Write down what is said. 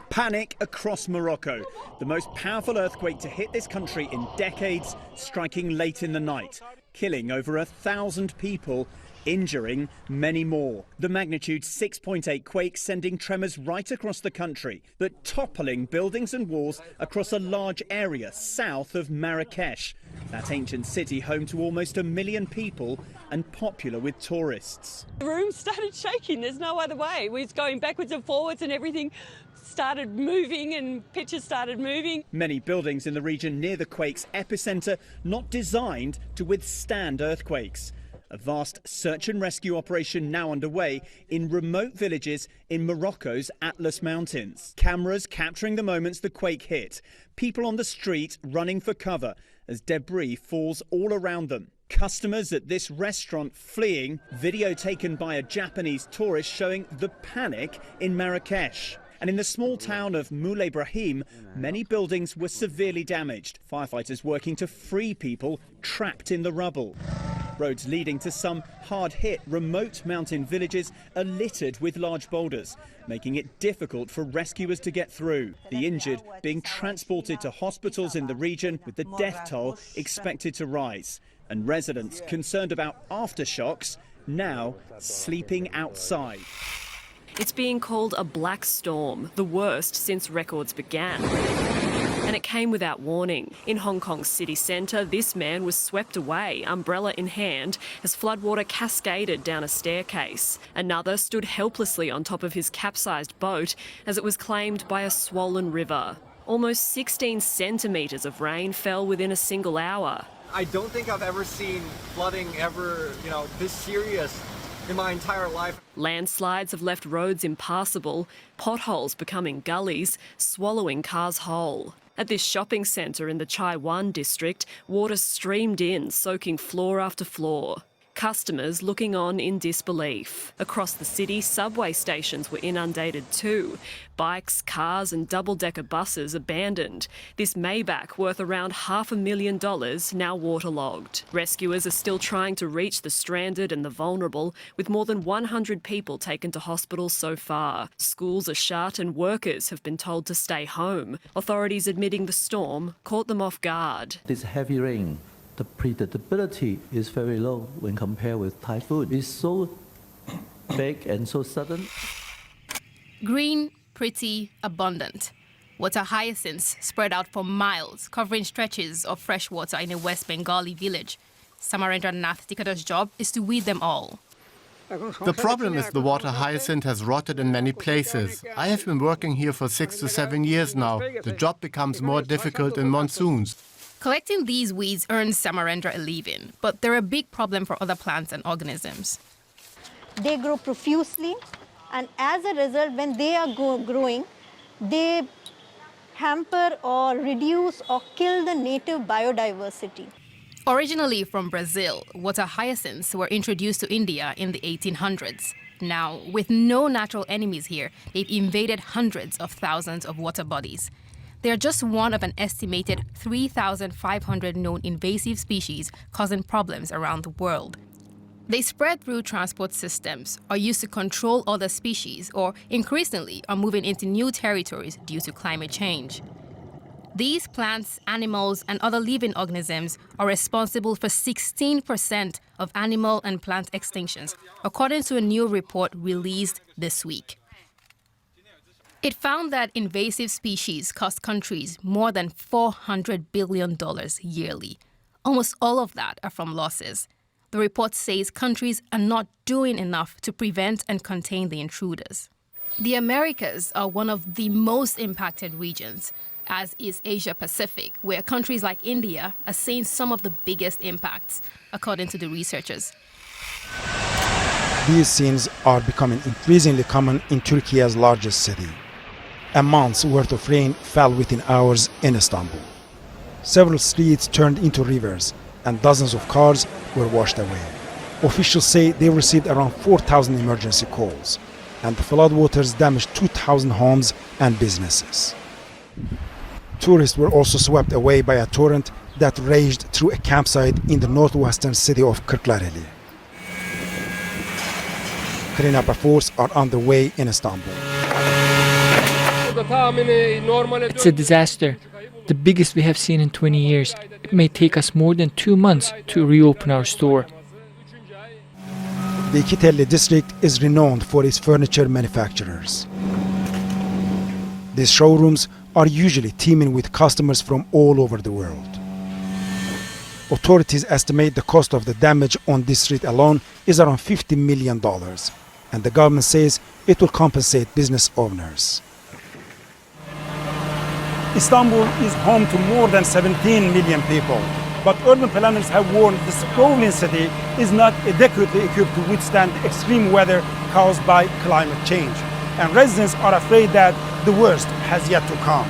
Panic across Morocco. The most powerful earthquake to hit this country in decades, striking late in the night, killing over 1,000 people, injuring many more. The magnitude 6.8 quake sending tremors right across the country, but toppling buildings and walls across a large area south of Marrakesh. That ancient city home to almost 1 million people and popular with tourists. The room started shaking, there's no other way. We was going backwards and forwards and everything started moving and pictures started moving. Many buildings in the region near the quake's epicenter not designed to withstand earthquakes. A vast search and rescue operation now underway in remote villages in Morocco's Atlas Mountains. Cameras capturing the moments the quake hit. People on the street running for cover as debris falls all around them. Customers at this restaurant fleeing. Video taken by a Japanese tourist showing the panic in Marrakesh. And in the small town of Moulay Brahim, many buildings were severely damaged. Firefighters working to free people trapped in the rubble. Roads leading to some hard-hit remote mountain villages are littered with large boulders, making it difficult for rescuers to get through. The injured being transported to hospitals in the region, with the death toll expected to rise. And residents concerned about aftershocks now sleeping outside. It's being called a black storm, the worst since records began. And it came without warning. In Hong Kong's city centre, this man was swept away, umbrella in hand, as floodwater cascaded down a staircase. Another stood helplessly on top of his capsized boat as it was claimed by a swollen river. Almost 16 centimetres of rain fell within a single hour. I don't think I've ever seen flooding this serious in my entire life. Landslides have left roads impassable, potholes becoming gullies, swallowing cars whole. At this shopping centre in the Chai Wan district, water streamed in, soaking floor after floor. Customers looking on in disbelief. Across the city, subway stations were inundated too. Bikes, cars and double-decker buses abandoned. This Maybach, worth around $500,000, now waterlogged. Rescuers are still trying to reach the stranded and the vulnerable, with more than 100 people taken to hospital so far. Schools are shut and workers have been told to stay home. Authorities admitting the storm caught them off guard. This heavy rain, the predictability is very low when compared with typhoon. It's so big and so sudden. Green, pretty, abundant. Water hyacinths spread out for miles, covering stretches of fresh water in a West Bengali village. Samarendra Nath Tikada's job is to weed them all. The problem is the water hyacinth has rotted in many places. I have been working here for 6 to 7 years now. The job becomes more difficult in monsoons. Collecting these weeds earns Samarendra a living, but they're a big problem for other plants and organisms. They grow profusely, and as a result, when they are growing, they hamper or reduce or kill the native biodiversity. Originally from Brazil, water hyacinths were introduced to India in the 1800s. Now, with no natural enemies here, they've invaded hundreds of thousands of water bodies. They are just one of an estimated 3,500 known invasive species causing problems around the world. They spread through transport systems, are used to control other species, or increasingly are moving into new territories due to climate change. These plants, animals, and other living organisms are responsible for 16% of animal and plant extinctions, according to a new report released this week. It found that invasive species cost countries more than $400 billion yearly. Almost all of that are from losses. The report says countries are not doing enough to prevent and contain the intruders. The Americas are one of the most impacted regions, as is Asia Pacific, where countries like India are seeing some of the biggest impacts, according to the researchers. These scenes are becoming increasingly common in Turkey's largest city. A month's worth of rain fell within hours in Istanbul. Several streets turned into rivers, and dozens of cars were washed away. Officials say they received around 4,000 emergency calls, and the floodwaters damaged 2,000 homes and businesses. Tourists were also swept away by a torrent that raged through a campsite in the northwestern city of Kırklareli. Cleanup efforts are underway in Istanbul. It's a disaster, the biggest we have seen in 20 years. It may take us more than 2 months to reopen our store. The İkitelli district is renowned for its furniture manufacturers. These showrooms are usually teeming with customers from all over the world. Authorities estimate the cost of the damage on this street alone is around $50 million, and the government says it will compensate business owners. Istanbul is home to more than 17 million people, but urban planners have warned the sprawling city is not adequately equipped to withstand extreme weather caused by climate change, and residents are afraid that the worst has yet to come.